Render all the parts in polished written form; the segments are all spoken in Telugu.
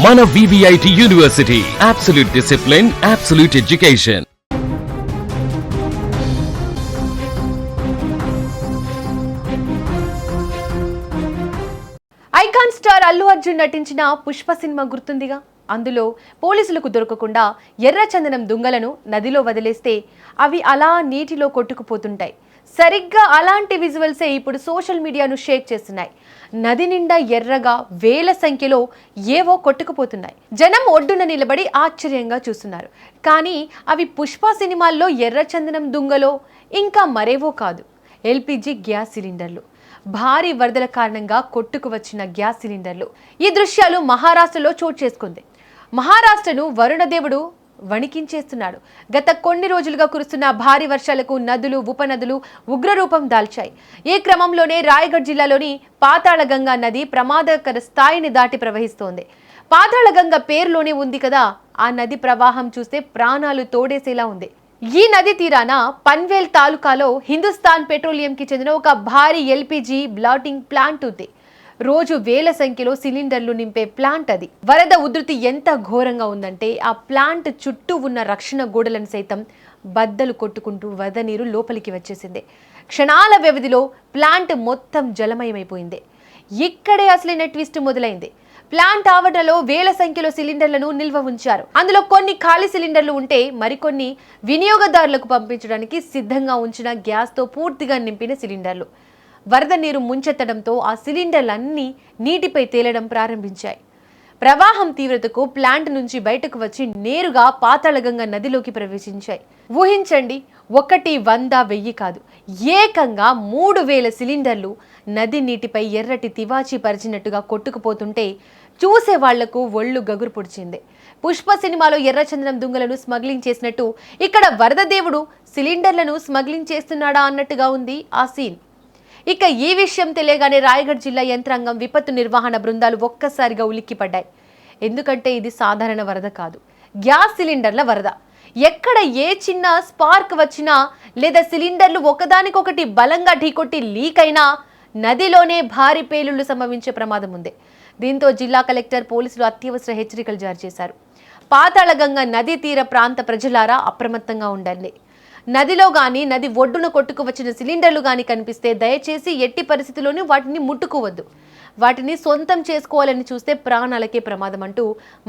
మన VVIT university, absolute discipline, absolute education. Icon star Allu Arjun నటించిన పుష్ప సినిమా గుర్తుందిగా. అందులో పోలీసులకు దొరకకుండా ఎర్రచందనం దుంగలను నదిలో వదిలేస్తే అవి అలా నీటిలో కొట్టుకుపోతుంటాయి. సరిగ్గా అలాంటి విజువల్సే ఇప్పుడు సోషల్ మీడియాను షేక్ చేస్తున్నాయి. నది నిండా ఎర్రగా వేల సంఖ్యలో ఏవో కొట్టుకుపోతున్నాయి. జనం ఒడ్డున నిలబడి ఆశ్చర్యంగా చూస్తున్నారు. కానీ అవి పుష్ప సినిమాల్లో ఎర్రచందనం దుంగలో ఇంకా మరేవో కాదు, LPG గ్యాస్ సిలిండర్లు. భారీ వరదల కారణంగా కొట్టుకు వచ్చిన గ్యాస్ సిలిండర్లు. ఈ దృశ్యాలు మహారాష్ట్రలో చోటు చేసుకుంది. మహారాష్ట్రను వరుణదేవుడు వణికించేస్తున్నాడు. గత కొన్ని రోజులుగా కురుస్తున్న భారీ వర్షాలకు నదులు, ఉపనదులు ఉగ్రరూపం దాల్చాయి. ఈ క్రమంలోనే రాయగఢ్ జిల్లాలోని పాతాళగంగా నది ప్రమాదకర స్థాయిని దాటి ప్రవహిస్తోంది. పాతాళగంగ పేరులోనే ఉంది కదా, ఆ నది ప్రవాహం చూస్తే ప్రాణాలు తోడేసేలా ఉంది. ఈ నది తీరాన పన్వేల్ తాలూకాలో హిందుస్థాన్ పెట్రోలియంకి చెందిన ఒక భారీ LPG బ్లాటింగ్ ప్లాంట్ ఉంది. రోజు వేల సంఖ్యలో సిలిండర్లు నింపే ప్లాంట్ అది. వరద ఉధృతి ఎంత ఘోరంగా ఉందంటే ఆ ప్లాంట్ చుట్టూ ఉన్న రక్షణ గోడలను సైతం బద్దలు కొట్టుకుంటూ వరద నీరు లోపలికి వచ్చేసింది. క్షణాల వ్యవధిలో ప్లాంట్ మొత్తం జలమయమైపోయింది. ఇక్కడే అసలైన ట్విస్ట్ మొదలైంది. ప్లాంట్ ఆవరణలో వేల సంఖ్యలో సిలిండర్లను నిల్వ ఉంచారు. అందులో కొన్ని ఖాళీ సిలిండర్లు ఉంటే మరికొన్ని వినియోగదారులకు పంపించడానికి సిద్ధంగా ఉంచిన గ్యాస్తో పూర్తిగా నింపిన సిలిండర్లు. వరద నీరు ముంచెత్తడంతో ఆ సిలిండర్లన్నీ నీటిపై తేలడం ప్రారంభించాయి. ప్రవాహం తీవ్రతకు ప్లాంట్ నుంచి బయటకు వచ్చి నేరుగా పాతాళగంగ నదిలోకి ప్రవేశించాయి. ఊహించండి, 1, 100, 1000 కాదు, ఏకంగా 3000 సిలిండర్లు నది నీటిపై ఎర్రటి తివాచీ పరిచినట్టుగా కొట్టుకుపోతుంటే చూసే వాళ్లకు ఒళ్ళు గగురు పొడిచింది. పుష్ప సినిమాలో ఎర్రచందనం దుంగలను స్మగ్లింగ్ చేసినట్టు ఇక్కడ వరద దేవుడు సిలిండర్లను స్మగ్లింగ్ చేస్తున్నాడా అన్నట్టుగా ఉంది ఆ సీన్. ఇక ఈ విషయం తెలియగానే రాయగఢ్ జిల్లా యంత్రాంగం, విపత్తు నిర్వహణ బృందాలు ఒక్కసారిగా ఉలిక్కిపడ్డాయి. ఎందుకంటే ఇది సాధారణ వరద కాదు, గ్యాస్ సిలిండర్ల వరద. ఎక్కడ ఏ చిన్న స్పార్క్ వచ్చినా లేదా సిలిండర్లు ఒకదానికొకటి బలంగా ఢీకొట్టి లీక్ అయినా నదిలోనే భారీ పేలుళ్లు సంభవించే ప్రమాదం ఉంది. దీంతో జిల్లా కలెక్టర్, పోలీసులు అత్యవసర హెచ్చరికలు జారీ చేశారు. పాతాళగంగ నదీ తీర ప్రాంత ప్రజలారా అప్రమత్తంగా ఉండండి. నదిలో గాని, నది ఒడ్డున కొట్టుకు వచ్చిన సిలిండర్లు గాని కనిపిస్తే దయచేసి ఎట్టి పరిస్థితుల్లోనూ వాటిని ముట్టుకోవద్దు. వాటిని సొంతం చేసుకోవాలని చూస్తే ప్రాణాలకే ప్రమాదం అంటూ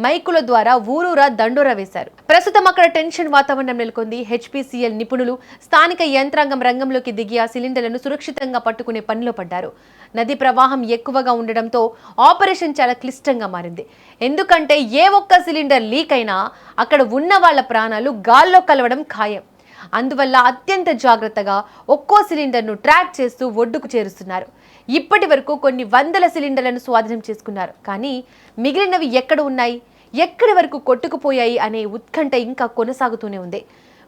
మైకుల ద్వారా ఊరూరా దండోరా వేశారు. ప్రస్తుతం అక్కడ టెన్షన్ వాతావరణం నెలకొంది. HPCL నిపుణులు, స్థానిక యంత్రాంగం రంగంలోకి దిగి ఆ సిలిండర్లను సురక్షితంగా పట్టుకునే పనిలో పడ్డారు. నది ప్రవాహం ఎక్కువగా ఉండడంతో ఆపరేషన్ చాలా క్లిష్టంగా మారింది. ఎందుకంటే ఏ ఒక్క సిలిండర్ లీక్ అయినా అక్కడ ఉన్న వాళ్ళ ప్రాణాలు గాల్లో కలవడం ఖాయం. అందువల్ల అత్యంత జాగ్రత్తగా ఒక్కో సిలిండర్ను ట్రాక్ చేస్తూ ఒడ్డుకు చేరుస్తున్నారు. ఇప్పటి వరకు కొన్ని వందల సిలిండర్లను స్వాధీనం చేసుకున్నారు. కానీ మిగిలినవి ఎక్కడ ఉన్నాయి, ఎక్కడి వరకు కొట్టుకుపోయాయి అనే ఉత్కంఠ ఇంకా కొనసాగుతూనే ఉంది.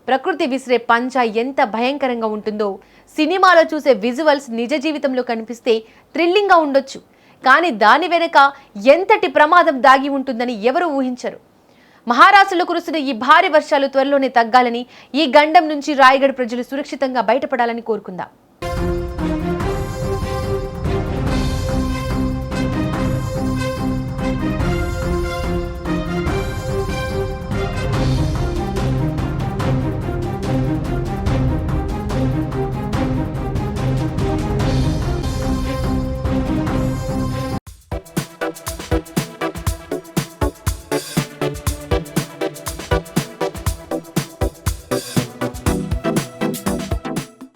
ప్రకృతి విసిరే పంచా ఎంత భయంకరంగా ఉంటుందో సినిమాలో చూసే విజువల్స్ నిజ జీవితంలో కనిపిస్తే థ్రిల్లింగ్గా ఉండొచ్చు. కానీ దాని వెనుక ఎంతటి ప్రమాదం దాగి ఉంటుందని ఎవరు ఊహించరు. మహారాష్ట్రలో కురుస్తున్న ఈ భారీ వర్షాలు త్వరలోనే తగ్గాలని, ఈ గండం నుంచి రాయగఢ్ ప్రజలు సురక్షితంగా బయటపడాలని కోరుకుందాం.